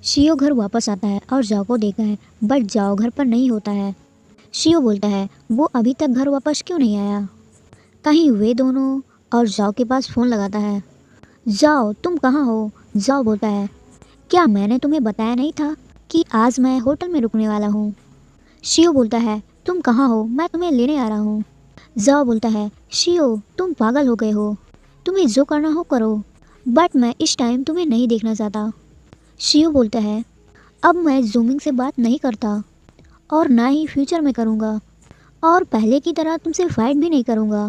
शियो घर वापस आता है और जाओ को देखता है, बट जाओ घर पर नहीं होता है। शियो बोलता है वो अभी तक घर वापस क्यों नहीं आया। कहीं वे दोनों और जाओ के पास फ़ोन लगाता है। जाओ तुम कहाँ हो। जाओ बोलता है क्या मैंने तुम्हें बताया नहीं था कि आज मैं होटल में रुकने वाला हूँ। शियो बोलता है तुम कहाँ हो, मैं तुम्हें लेने आ रहा हूँ। जाओ बोलता है शियो तुम पागल हो गए हो, तुम्हें जो करना हो करो, बट मैं इस टाइम तुम्हें नहीं देखना चाहता। शियो बोलता है अब मैं जूमिंग से बात नहीं करता और ना ही फ्यूचर में करूँगा, और पहले की तरह तुमसे फाइट भी नहीं करूँगा।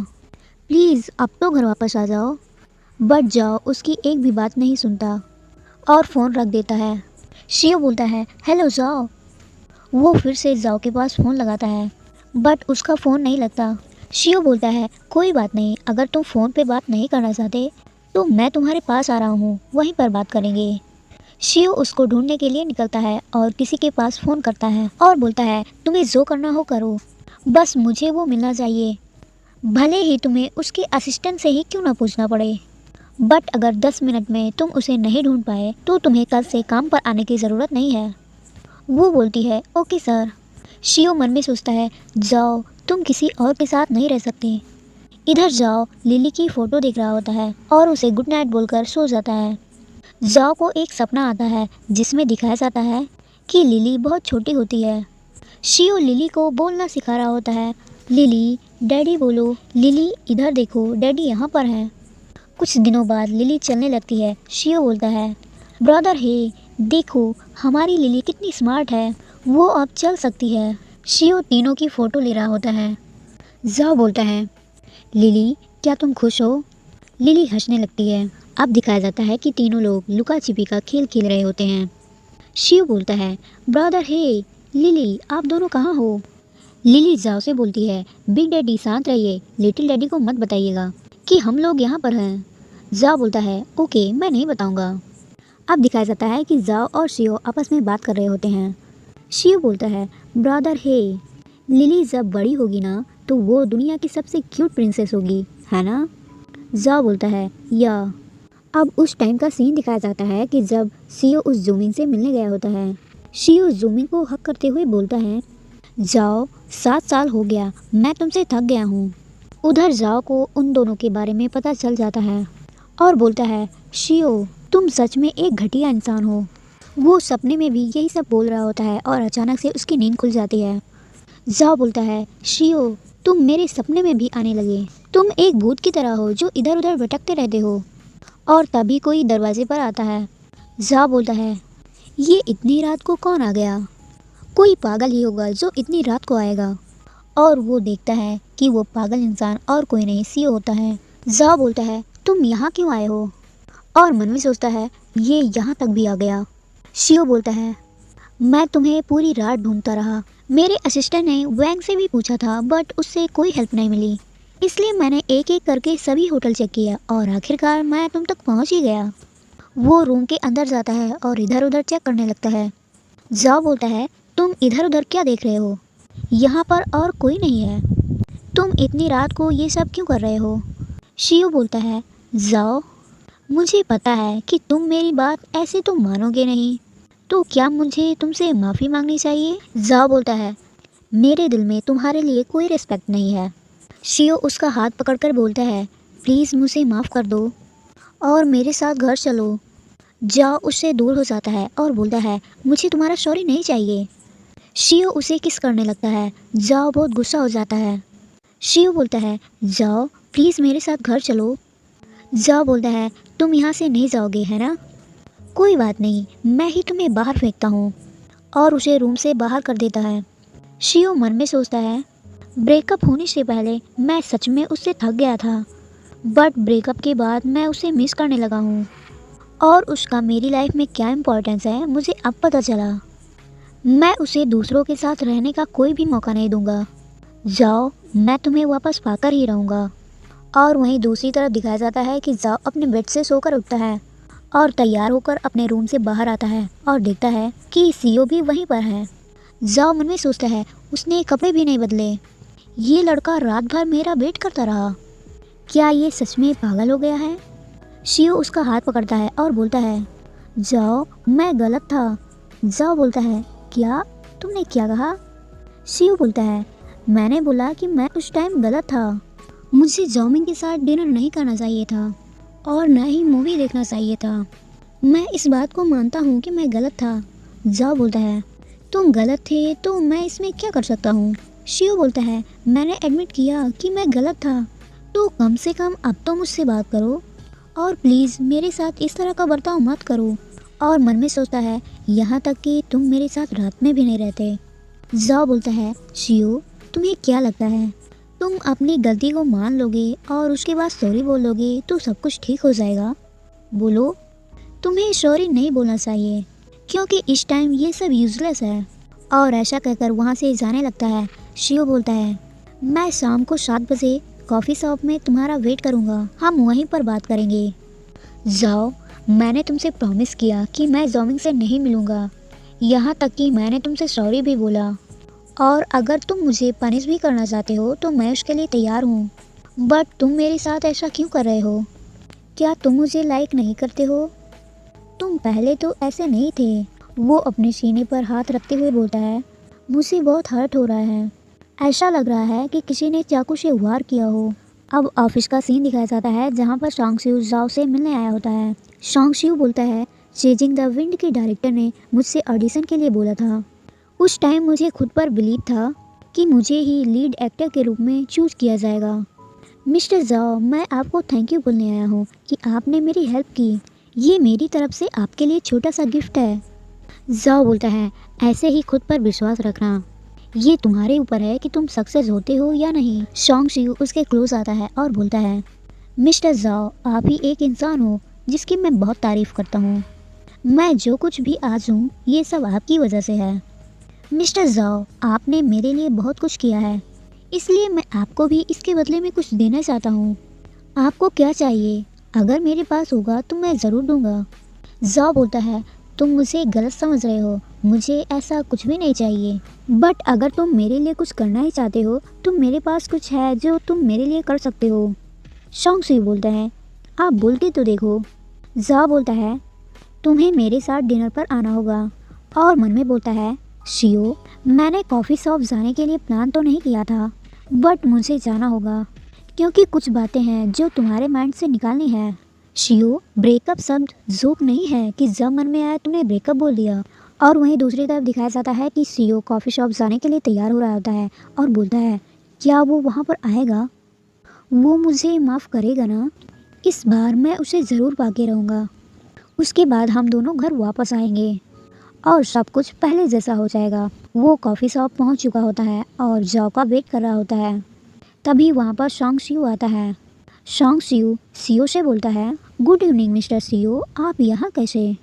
प्लीज़ अब तो घर वापस आ जाओ। बट जाओ उसकी एक भी बात नहीं सुनता और फ़ोन रख देता है। शियो बोलता है हेलो जाओ। वो फिर से जाओ के पास फ़ोन लगाता है, बट उसका फ़ोन नहीं लगता। शियो बोलता है कोई बात नहीं, अगर तुम फ़ोन पे बात नहीं करना चाहते तो मैं तुम्हारे पास आ रहा हूँ, वहीं पर बात करेंगे। शियो उसको ढूंढने के लिए निकलता है और किसी के पास फ़ोन करता है और बोलता है तुम्हें जो करना हो करो, बस मुझे वो मिलना चाहिए, भले ही तुम्हें उसके असिस्टेंट से ही क्यों ना पूछना पड़े। बट अगर 10 मिनट में तुम उसे नहीं ढूंढ पाए तो तुम्हें कल से काम पर आने की ज़रूरत नहीं है। वो बोलती है ओके सर। शियो मन में सोचता है जाओ तुम किसी और के साथ नहीं रह सकती। इधर जाओ लिली की फ़ोटो देख रहा होता है और उसे गुड नाइट बोलकर सो जाता है। जाओ को एक सपना आता है जिसमें दिखाया जाता है कि लिली बहुत छोटी होती है। शियो लिली को बोलना सिखा रहा होता है, लिली डैडी बोलो, लिली इधर देखो डैडी यहाँ पर हैं। कुछ दिनों बाद लिली चलने लगती है। शियो बोलता है ब्रदर हे देखो हमारी लिली कितनी स्मार्ट है, वो अब चल सकती है। शियो तीनों की फ़ोटो ले रहा होता है। जाओ बोलता है लिली क्या तुम खुश हो। लिली हंसने लगती है। अब दिखाया जाता है कि तीनों लोग लुका छिपी का खेल खेल रहे होते हैं। शिव बोलता है ब्रदर हे लिली आप दोनों कहाँ हो। लिली जाओ से बोलती है बिग डैडी शांत रहिए, लिटिल डैडी को मत बताइएगा कि हम लोग यहाँ पर हैं। जाओ बोलता है ओके मैं नहीं बताऊँगा। अब दिखाया जाता है कि जाओ और शिव आपस में बात कर रहे होते हैं। शिव बोलता है ब्रदर हे लिली जब बड़ी होगी ना तो वो दुनिया की सबसे क्यूट प्रिंसेस होगी, है ना। जाओ बोलता है या। अब उस टाइम का सीन दिखाया जाता है कि जब शियो उस जूमिंग से मिलने गया होता है। शियो जूमिंग को हक करते हुए बोलता है जाओ 7 साल हो गया, मैं तुमसे थक गया हूँ। उधर जाओ को उन दोनों के बारे में पता चल जाता है और बोलता है शियो तुम सच में एक घटिया इंसान हो। वो सपने में भी यही सब बोल रहा होता है और अचानक से उसकी नींद खुल जाती है। जाओ बोलता है शियो तुम मेरे सपने में भी आने लगे, तुम एक भूत की तरह हो जो इधर उधर भटकते रहते हो। और तभी कोई दरवाजे पर आता है। जा बोलता है ये इतनी रात को कौन आ गया, कोई पागल ही होगा जो इतनी रात को आएगा। और वो देखता है कि वो पागल इंसान और कोई नहीं शियो होता है। जा बोलता है तुम यहाँ क्यों आए हो, और मन में सोचता है ये यहाँ तक भी आ गया। शियो बोलता है मैं तुम्हें पूरी रात ढूंढता रहा, मेरे असिस्टेंट ने वैंग से भी पूछा था बट उससे कोई हेल्प नहीं मिली, इसलिए मैंने एक एक करके सभी होटल चेक किया और आखिरकार मैं तुम तक पहुंच ही गया। वो रूम के अंदर जाता है और इधर उधर चेक करने लगता है। जाओ बोलता है तुम इधर उधर क्या देख रहे हो, यहाँ पर और कोई नहीं है, तुम इतनी रात को ये सब क्यों कर रहे हो। शियो बोलता है जाओ मुझे पता है कि तुम मेरी बात ऐसे तो मानोगे नहीं, तो क्या मुझे तुमसे माफ़ी मांगनी चाहिए। जाओ बोलता है मेरे दिल में तुम्हारे लिए कोई रिस्पेक्ट नहीं है। शियो उसका हाथ पकड़कर बोलता है प्लीज़ मुझे माफ़ कर दो और मेरे साथ घर चलो। जाओ उससे दूर हो जाता है और बोलता है मुझे तुम्हारा सॉरी नहीं चाहिए। शियो उसे किस करने लगता है। जाओ बहुत गुस्सा हो जाता है। शियो बोलता है जाओ प्लीज़ मेरे साथ घर चलो। जाओ बोलता है तुम यहाँ से नहीं जाओगे है ना, कोई बात नहीं मैं ही तुम्हें बाहर फेंकता हूँ, और उसे रूम से बाहर कर देता है। शियो मन में सोचता है ब्रेकअप होने से पहले मैं सच में उससे थक गया था, बट ब्रेकअप के बाद मैं उसे मिस करने लगा हूँ, और उसका मेरी लाइफ में क्या इम्पोर्टेंस है मुझे अब पता चला। मैं उसे दूसरों के साथ रहने का कोई भी मौका नहीं दूंगा। जाओ मैं तुम्हें वापस पाकर ही रहूँगा। और वहीं दूसरी तरफ दिखाया जाता है कि जाओ अपने बेड से सोकर उठता है और तैयार होकर अपने रूम से बाहर आता है और देखता है कि सीओ भी वहीं पर है। जाओ मन में सोचता है उसने कपड़े भी नहीं बदले, ये लड़का रात भर मेरा वेट करता रहा, क्या ये सच में पागल हो गया है। शियो उसका हाथ पकड़ता है और बोलता है जाओ, मैं गलत था। जाओ बोलता है, क्या? तुमने क्या कहा? शिव बोलता है, मैंने बोला कि मैं उस टाइम गलत था। मुझे जॉमिंग के साथ डिनर नहीं करना चाहिए था और ना ही मूवी देखना चाहिए था। मैं इस बात को मानता हूँ कि मैं गलत था। जाओ बोलता है, तुम गलत थे तो मैं इसमें क्या कर सकता हूँ? शिव बोलता है, मैंने एडमिट किया कि मैं गलत था, तो कम से कम अब तो मुझसे बात करो और प्लीज़ मेरे साथ इस तरह का बर्ताव मत करो। और मन में सोचता है, यहाँ तक कि तुम मेरे साथ रात में भी नहीं रहते। जाओ बोलता है, शिव तुम्हें क्या लगता है तुम अपनी गलती को मान लोगे और उसके बाद सॉरी बोलोगे तो सब कुछ ठीक हो जाएगा? बोलो। तुम्हें सॉरी नहीं बोलना चाहिए क्योंकि इस टाइम ये सब यूजलेस है। और ऐसा कहकर वहाँ से जाने लगता है। शिव बोलता है, मैं शाम को 7 बजे कॉफ़ी शॉप में तुम्हारा वेट करूँगा, हम वहीं पर बात करेंगे। जाओ, मैंने तुमसे प्रॉमिस किया कि मैं जॉमिंग से नहीं मिलूँगा, यहाँ तक कि मैंने तुमसे सॉरी भी बोला। और अगर तुम मुझे पनिश भी करना चाहते हो तो मैं उसके लिए तैयार हूँ, बट तुम मेरे साथ ऐसा क्यों कर रहे हो? क्या तुम मुझे लाइक नहीं करते हो? तुम पहले तो ऐसे नहीं थे। वो अपने सीने पर हाथ रखते हुए बोलता है, मुझे बहुत हर्ट हो रहा है, ऐसा लग रहा है कि किसी ने चाकू से वार किया हो। अब ऑफिस का सीन दिखाया जाता है जहाँ पर शॉन्ग शिव जाओ से मिलने आया होता है। शॉन्ग शिव बोलता है, चेजिंग द विंड के डायरेक्टर ने मुझसे ऑडिशन के लिए बोला था। उस टाइम मुझे खुद पर बिलीव था कि मुझे ही लीड एक्टर के रूप में चूज किया जाएगा। मिस्टर जाओ, मैं आपको थैंक यू बोलने आया हूँ कि आपने मेरी हेल्प की। ये मेरी तरफ से आपके लिए छोटा सा गिफ्ट है। जाओ बोलता है, ऐसे ही खुद पर विश्वास रखना, ये तुम्हारे ऊपर है कि तुम सक्सेस होते हो या नहीं। शॉन्ग शिव उसके क्लोज आता है और बोलता है, मिस्टर जाओ, आप ही एक इंसान हो जिसकी मैं बहुत तारीफ़ करता हूँ। मैं जो कुछ भी आज हूँ ये सब आपकी वजह से है। मिस्टर जाओ, आपने मेरे लिए बहुत कुछ किया है, इसलिए मैं आपको भी इसके बदले में कुछ देना चाहता हूँ। आपको क्या चाहिए? अगर मेरे पास होगा तो मैं ज़रूर दूंगा। जाओ बोलता है, तुम मुझे गलत समझ रहे हो, मुझे ऐसा कुछ भी नहीं चाहिए, बट अगर तुम मेरे लिए कुछ करना ही चाहते हो तो मेरे पास कुछ है जो तुम मेरे लिए कर सकते हो। शॉन्ग शिव बोलता है, आप बोल के तो देखो। जाओ बोलता है, तुम्हें मेरे साथ डिनर पर आना होगा। और मन में बोलता है, शियो, मैंने कॉफ़ी शॉप जाने के लिए प्लान तो नहीं किया था, बट मुझे जाना होगा क्योंकि कुछ बातें हैं जो तुम्हारे माइंड से निकालनी है। शियो, ब्रेकअप शब्द जोक नहीं है कि जब मन में आया तुमने ब्रेकअप बोल दिया। और वहीं दूसरी तरफ दिखाया जाता है कि शियो कॉफ़ी शॉप जाने के लिए तैयार हो रहा होता है और बोलता है, क्या वो वहाँ पर आएगा? वो मुझे माफ़ करेगा ना? इस बार मैं उसे ज़रूर पाके रहूँगा। उसके बाद हम दोनों घर वापस आएंगे और सब कुछ पहले जैसा हो जाएगा। वो कॉफ़ी शॉप पहुंच चुका होता है और जाओ का वेट कर रहा होता है। तभी वहां पर शॉन्ग शिव आता है। शॉन्ग शिव सीओ से बोलता है, गुड इवनिंग मिस्टर सीओ, आप यहाँ कैसे?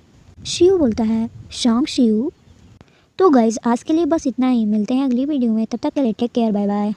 शिव बोलता है, शॉन्ग शिव। तो गाइज आज के लिए बस इतना ही, मिलते हैं अगली वीडियो में, तब तक के लिए टेक केयर, बाय बाय।